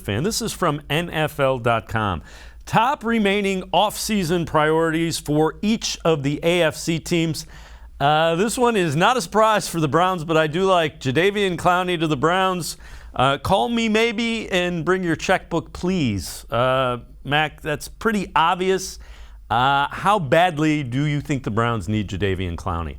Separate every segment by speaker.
Speaker 1: Fan. This is from NFL.com. Top remaining offseason priorities for each of the AFC teams. This one is not a surprise for the Browns, but I do like Jadeveon Clowney to the Browns. Call me maybe and bring your checkbook, please. Mac, that's pretty obvious. How badly do you think the Browns need Jadeveon Clowney?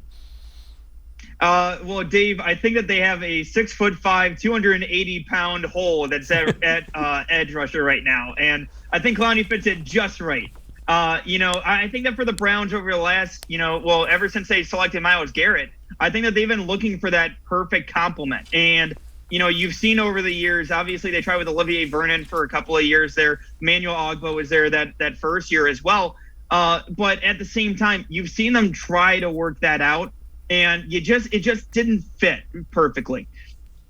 Speaker 2: Well, Dave, I think that they have a 6'5", 280-pound hole that's at edge rusher right now, and I think Clowney fits it just right. I think that for the Browns over the last, ever since they selected Myles Garrett, I think that they've been looking for that perfect complement. And, you've seen over the years, obviously they tried with Olivier Vernon for a couple of years there. Emmanuel Ogbah was there that first year as well. But at the same time, you've seen them try to work that out, and it just didn't fit perfectly.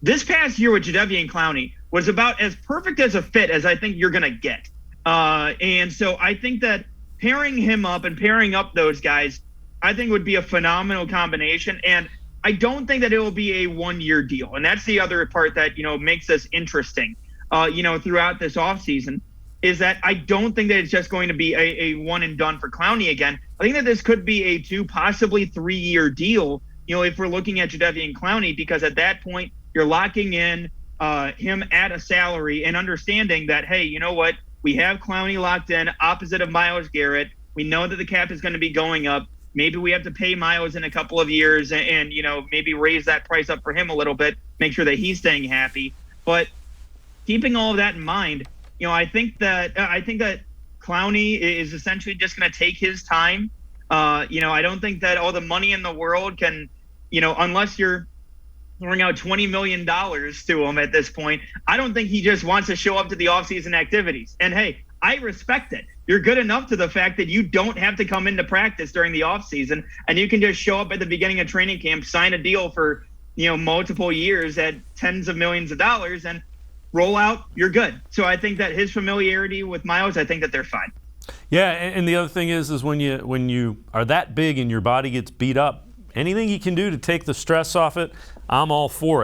Speaker 2: This past year with Jadeveon Clowney was about as perfect as a fit as I think you're going to get. And so I think that pairing him up and pairing up those guys, I think would be a phenomenal combination. And I don't think that it will be a one-year deal. And that's the other part that, makes this interesting, throughout this offseason, is that I don't think that it's just going to be a one and done for Clowney again. I think that this could be a 2, possibly 3-year deal, if we're looking at Jadeveon Clowney, because at that point you're locking in him at a salary and understanding that, hey, you know what? We have Clowney locked in opposite of Myles Garrett. We know that the cap is going to be going up. Maybe we have to pay Myles in a couple of years and maybe raise that price up for him a little bit, make sure that he's staying happy. But keeping all of that in mind, I think that Clowney is essentially just going to take his time. I don't think that all the money in the world can, unless you're throwing out $20 million to him at this point, I don't think he just wants to show up to the offseason activities. And hey, I respect it. You're good enough to the fact that you don't have to come into practice during the offseason, and you can just show up at the beginning of training camp, sign a deal for, multiple years at tens of millions of dollars, and roll out, you're good. So I think that his familiarity with Myles, I think that they're fine.
Speaker 1: Yeah, and the other thing is when you are that big and your body gets beat up, anything you can do to take the stress off it, I'm all for it.